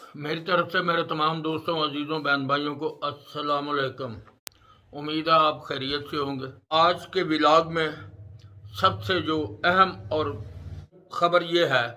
मेरी तरफ से मेरे तमाम दोस्तों, अजीज़ों, बहन भाइयों को अस्सलाम वालेकुम। उम्मीद है आप खैरियत से होंगे। आज के व्लॉग में सबसे जो अहम और ख़बर यह है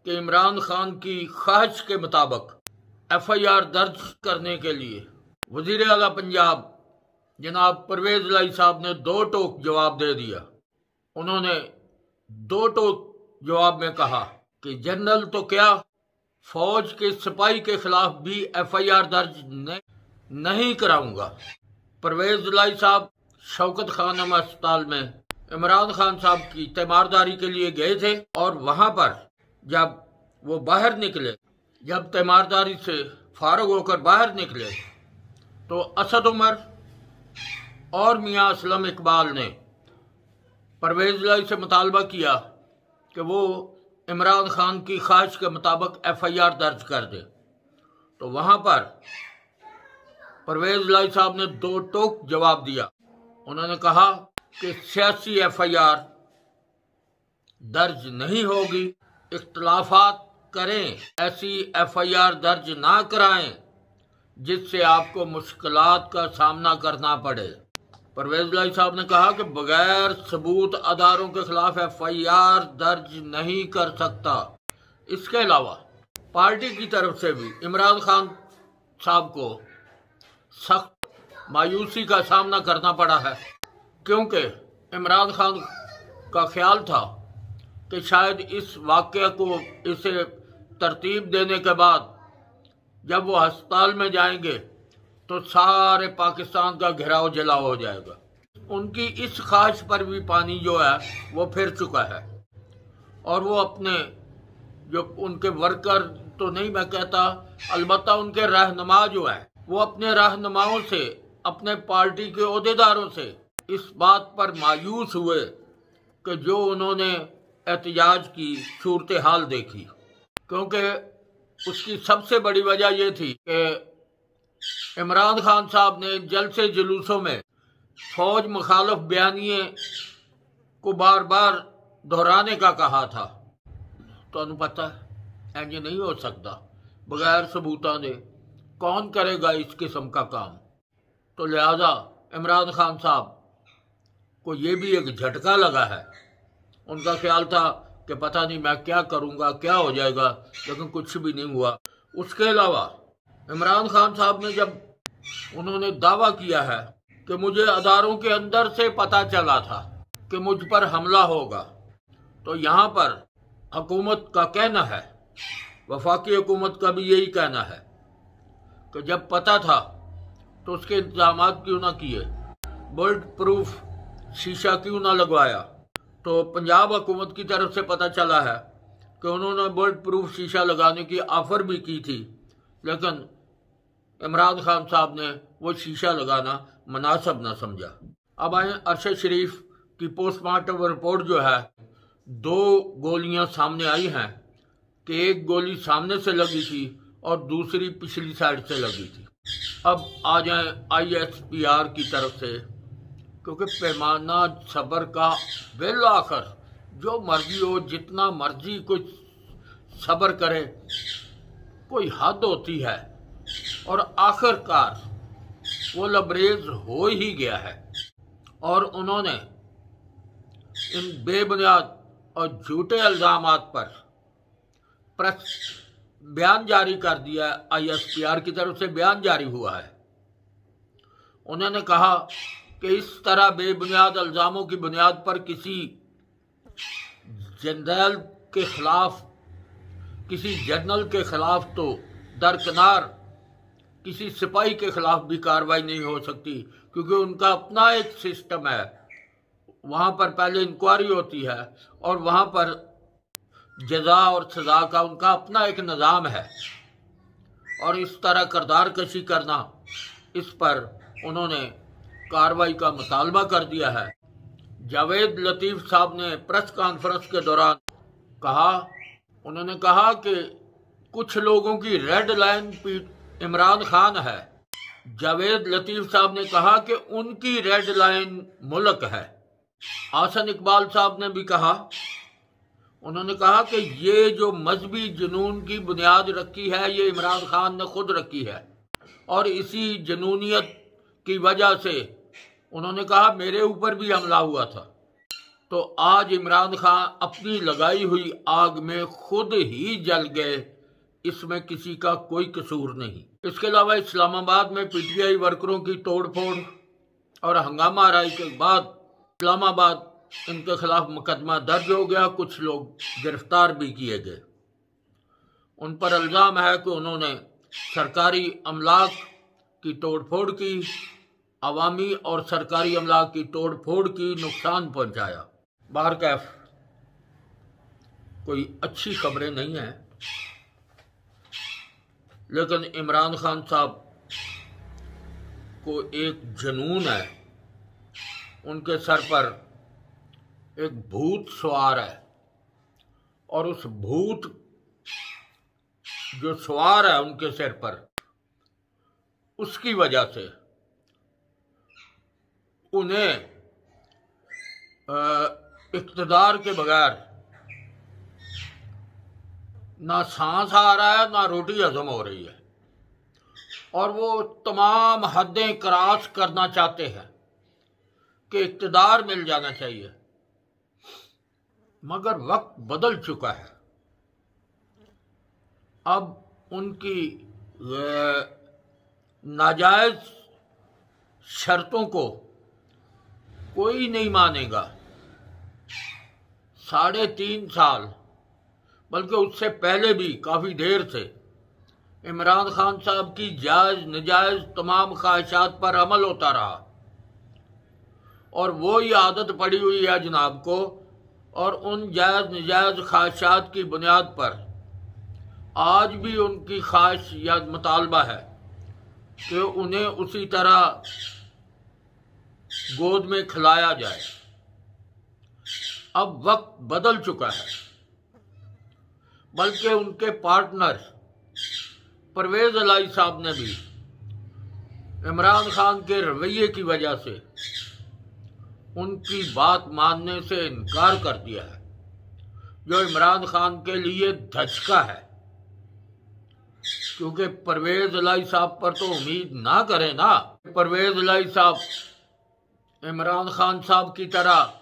कि इमरान खान की ख्वाहिश के मुताबिक FIR दर्ज करने के लिए वज़ीर आला पंजाब जनाब परवेज़ लाई साहब ने दो टोक जवाब दे दिया। उन्होंने दो टोक जवाब में कहा कि जनरल तो क्या, फौज के सिपाही के खिलाफ भी FIR दर्ज नहीं कराऊंगा। परवेज लाई साहब शौकत खानम अस्पताल में इमरान खान साहब की तीमारदारी के लिए गए थे और वहां पर जब वो बाहर निकले, जब तीमारदारी से फारग होकर बाहर निकले, तो असद उमर और मियां असलम इकबाल ने परवेज लाई से मुतालबा किया कि वो इमरान खान की ख्वाहिश के मुताबिक FIR दर्ज कर दे। तो वहां पर परवेज लाई साहब ने दो टोक जवाब दिया। उन्होंने कहा कि सियासी FIR दर्ज नहीं होगी, इख्तलाफात करें, ऐसी FIR दर्ज ना कराएं जिससे आपको मुश्किलात का सामना करना पड़े। परवेज लाई साहब ने कहा कि बगैर सबूत अदारों के खिलाफ FIR दर्ज नहीं कर सकता। इसके अलावा पार्टी की तरफ से भी इमरान खान साहब को सख्त मायूसी का सामना करना पड़ा है, क्योंकि इमरान खान का ख्याल था कि शायद इस वाक़े को इसे तरतीब देने के बाद जब वो अस्पताल में जाएंगे तो सारे पाकिस्तान का घेराव जलाव हो जाएगा। उनकी इस ख्वाहिश पर भी पानी जो है वो फिर चुका है और वो अपने जो उनके वर्कर तो नहीं मैं कहता, अलबत्ता उनके रहनुमा जो है वो अपने रहनुमाओं से, अपने पार्टी के ओहदेदारों से इस बात पर मायूस हुए कि जो उन्होंने एहतजाज की सूरत हाल देखी, क्योंकि उसकी सबसे बड़ी वजह ये थी कि इमरान खान साहब ने जलसे जुलूसों में फौज मुखालफ बयानिए को बार बार दोहराने का कहा था। तो पता है ये नहीं हो सकता बगैर सबूता दे, कौन करेगा इस किस्म का काम। तो लिहाजा इमरान खान साहब को ये भी एक झटका लगा है। उनका ख्याल था कि पता नहीं मैं क्या करूँगा, क्या हो जाएगा, लेकिन कुछ भी नहीं हुआ। उसके अलावा इमरान खान साहब ने जब उन्होंने दावा किया है कि मुझे अदारों के अंदर से पता चला था कि मुझ पर हमला होगा, तो यहाँ पर हुकूमत का कहना है, वफाकी हुकूमत का भी यही कहना है कि जब पता था तो उसके इंतजाम क्यों ना किए, बुलेट प्रूफ शीशा क्यों ना लगवाया। तो पंजाब हुकूमत की तरफ से पता चला है कि उन्होंने बुलेट प्रूफ शीशा लगाने की ऑफर भी की थी, लेकिन इमरान खान साहब ने वो शीशा लगाना मुनासिब न समझा। अब आए अरशद शरीफ की पोस्टमार्टम रिपोर्ट जो है, दो गोलियां सामने आई हैं कि एक गोली सामने से लगी थी और दूसरी पिछली साइड से लगी थी। अब आ जाए ISPR की तरफ से, क्योंकि पैमाना सब्र का बिल आखिर जो मर्जी हो, जितना मर्जी कोई सब्र करे, कोई हद होती है और आखिरकार वो लबरेज हो ही गया है और उन्होंने इन बेबुनियाद और झूठे इल्जामात पर प्रेस बयान जारी कर दिया है। ISPR की तरफ से बयान जारी हुआ है। उन्होंने कहा कि इस तरह बेबुनियाद इल्जामों की बुनियाद पर किसी जनरल के खिलाफ, किसी जनरल के खिलाफ तो दरकिनार किसी सिपाही के खिलाफ भी कार्रवाई नहीं हो सकती, क्योंकि उनका अपना एक सिस्टम है। वहाँ पर पहले इंक्वायरी होती है और वहाँ पर जजा और सजा का उनका अपना एक निज़ाम है, और इस तरह किरदार कशी करना, इस पर उन्होंने कार्रवाई का मुतालबा कर दिया है। जावेद लतीफ़ साहब ने प्रेस कॉन्फ्रेंस के दौरान कहा, उन्होंने कहा कि कुछ लोगों की रेड लाइन इमरान खान है। जावेद लतीफ़ साहब ने कहा कि उनकी रेड लाइन मुल्क है। हसन इकबाल साहब ने भी कहा, उन्होंने कहा कि ये जो मजहबी जुनून की बुनियाद रखी है ये इमरान खान ने खुद रखी है, और इसी जुनूनियत की वजह से उन्होंने कहा मेरे ऊपर भी हमला हुआ था। तो आज इमरान खान अपनी लगाई हुई आग में खुद ही जल गए, इसमें किसी का कोई कसूर नहीं। इसके अलावा इस्लामाबाद में पीटीआई वर्करों की तोड़फोड़ और हंगामा आराई के बाद इस्लामाबाद इनके खिलाफ मुकदमा दर्ज हो गया, कुछ लोग गिरफ्तार भी किए गए। उन पर इल्ज़ाम है कि उन्होंने सरकारी अमलाक की तोड़फोड़ की, अवामी और सरकारी अमलाक की तोड़फोड़ की, नुकसान पहुंचाया। बाहर कैफ कोई अच्छी खबरें नहीं हैं, लेकिन इमरान खान साहब को एक जुनून है, उनके सर पर एक भूत सवार है, और उस भूत जो सवार है उनके सिर पर, उसकी वजह से उन्हें इक़्तिदार के बगैर ना सांस आ रहा है ना रोटी हजम हो रही है, और वो तमाम हदें क्रॉस करना चाहते हैं कि इक़्तिदार मिल जाना चाहिए। मगर वक्त बदल चुका है, अब उनकी नाजायज शर्तों को कोई नहीं मानेगा। 3.5 साल बल्कि उससे पहले भी काफ़ी देर से इमरान खान साहब की जायज़ नजायज़ तमाम ख्वाहिशात पर अमल होता रहा, और वो ही आदत पड़ी हुई है जनाब को, और उन जायज़ नजायज़ ख्वाहिशात की बुनियाद पर आज भी उनकी ख्वाहिश या मुतालबा है कि उन्हें उसी तरह गोद में खिलाया जाए। अब वक्त बदल चुका है, बल्कि उनके पार्टनर परवेज इलाही साहब ने भी इमरान खान के रवैये की वजह से उनकी बात मानने से इनकार कर दिया है, जो इमरान खान के लिए धचका है। क्योंकि परवेज इलाही साहब पर तो उम्मीद ना करें ना, परवेज इलाही साहब इमरान खान साहब की तरह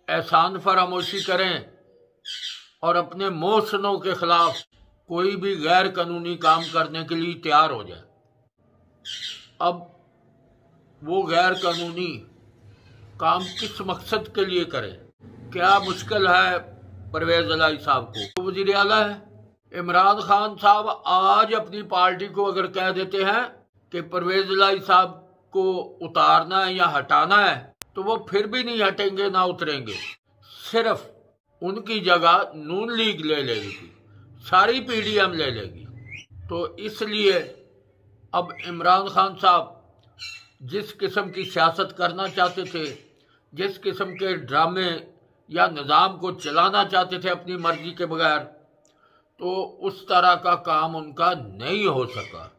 एहसान फरामोशी करें और अपने मोहसिनों के खिलाफ कोई भी गैर कानूनी काम करने के लिए तैयार हो जाए। अब वो गैर कानूनी काम किस मकसद के लिए करें? क्या मुश्किल है परवेज इलाही साहब को? वज़ीर आला है। इमरान खान साहब आज अपनी पार्टी को अगर कह देते हैं कि परवेज इलाही साहब को उतारना है या हटाना है, तो वो फिर भी नहीं हटेंगे ना उतरेंगे। सिर्फ उनकी जगह नून लीग ले लेगी, सारी पीडीएम ले लेगी। तो इसलिए अब इमरान खान साहब जिस किस्म की सियासत करना चाहते थे, जिस किस्म के ड्रामे या निज़ाम को चलाना चाहते थे अपनी मर्जी के बगैर, तो उस तरह का काम उनका नहीं हो सका।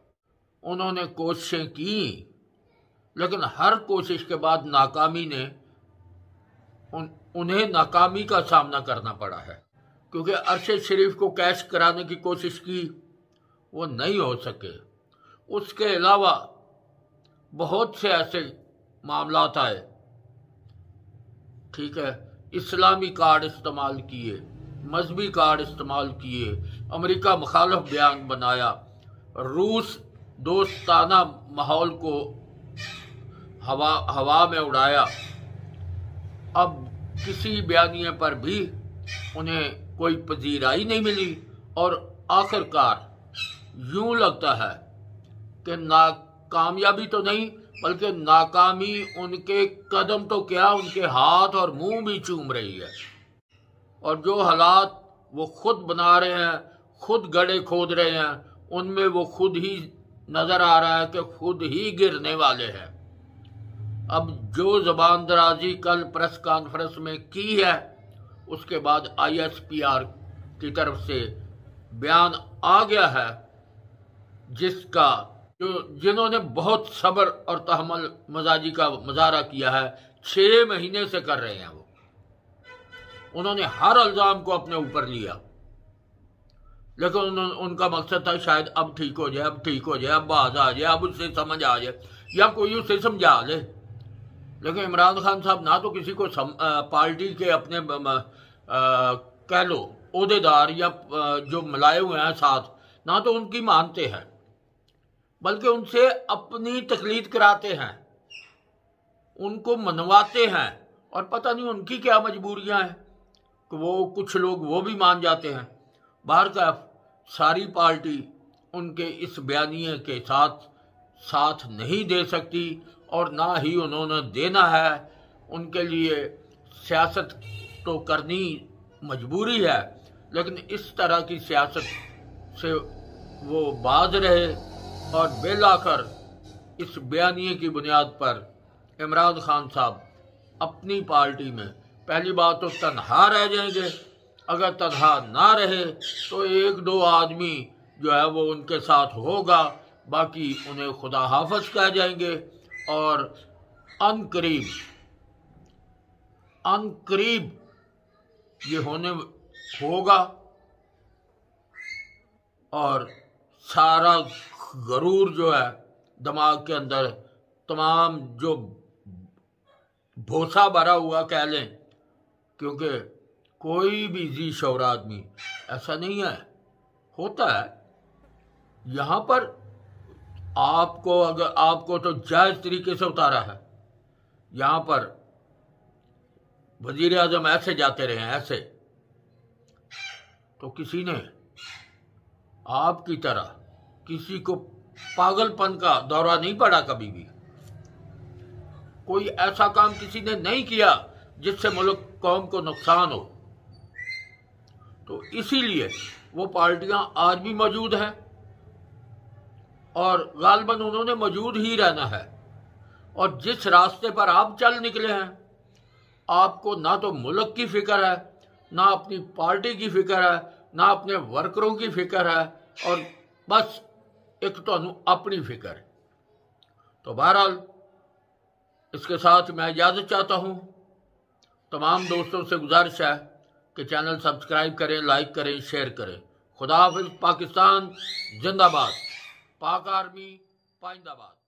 उन्होंने कोशिशें की, लेकिन हर कोशिश के बाद नाकामी ने उन्हें नाकामी का सामना करना पड़ा है। क्योंकि अरशद शरीफ को कैश कराने की कोशिश की, वो नहीं हो सके। उसके अलावा बहुत से ऐसे मामलात आए, ठीक है, इस्लामी कार्ड इस्तेमाल किए, मजहबी कार्ड इस्तेमाल किए, अमेरिका मुखालिफ बयान बनाया, रूस दोस्ताना माहौल को हवा में उड़ाया। अब किसी बयानिए पर भी उन्हें कोई पजीराई नहीं मिली, और आखिरकार यूं लगता है कि नाकामयाबी तो नहीं बल्कि नाकामी उनके कदम तो क्या, उनके हाथ और मुंह भी चूम रही है। और जो हालात वो खुद बना रहे हैं, खुद गड्ढे खोद रहे हैं, उनमें वो खुद ही नजर आ रहा है कि खुद ही गिरने वाले हैं। अब जो ज़बान दराजी कल प्रेस कॉन्फ्रेंस में की है, उसके बाद ISPR की तरफ से बयान आ गया है, जिसका जिन्होंने बहुत सब्र और तहम्मुल मजाजी का मुजाहरा किया है, 6 महीने से कर रहे हैं उन्होंने हर इल्ज़ाम को अपने ऊपर लिया, लेकिन उनका मकसद था शायद अब ठीक हो जाए, अब ठीक हो जाए, अब बाज आ जाए, अब उससे समझ आ जाए या कोई उसे समझा ले। लेकिन इमरान खान साहब ना तो किसी को पार्टी के अपने कह लो ओहदेदार या जो मिलाए हुए हैं साथ, ना तो उनकी मानते हैं, बल्कि उनसे अपनी तकलीद कराते हैं, उनको मनवाते हैं। और पता नहीं उनकी क्या मजबूरियां हैं कि वो कुछ लोग वो भी मान जाते हैं। बाहर का सारी पार्टी उनके इस बयानिए के साथ नहीं दे सकती और ना ही उन्होंने देना है। उनके लिए सियासत तो करनी मजबूरी है, लेकिन इस तरह की सियासत से वो बाज रहे। और बिलाखिर इस बयानिए की बुनियाद पर इमरान खान साहब अपनी पार्टी में पहली बात तो तनहा रह जाएंगे, अगर तनहा ना रहे तो एक दो आदमी जो है वो उनके साथ होगा, बाकी उन्हें खुदा हाफिज कह जाएंगे और अनकरीब ये होगा और सारा गरूर जो है दिमाग के अंदर, तमाम जो भोसा भरा हुआ कह लें, क्योंकि कोई भी जी शौर आदमी ऐसा नहीं है, होता है यहाँ पर आपको तो जायज़ तरीके से उतारा है। यहाँ पर वजीर आज़म ऐसे जाते रहे हैं, ऐसे तो किसी ने आपकी तरह किसी को पागलपन का दौरा नहीं पड़ा, कभी भी कोई ऐसा काम किसी ने नहीं किया जिससे मुल्क कौम को नुकसान हो। तो इसीलिए वो पार्टियां आज भी मौजूद हैं और गालबन उन्होंने मौजूद ही रहना है। और जिस रास्ते पर आप चल निकले हैं, आपको ना तो मुल्क की फिक्र है, ना अपनी पार्टी की फिक्र है, ना अपने वर्करों की फिक्र है, और बस एक तो अपनी फिक्र है। तो बहरहाल इसके साथ मैं इजाज़त चाहता हूँ। तमाम दोस्तों से गुजारिश है कि चैनल सब्सक्राइब करें, लाइक करें, शेयर करें। खुदा हाफिज़। पाकिस्तान जिंदाबाद। पाक आर्मी पाइंदाबाद।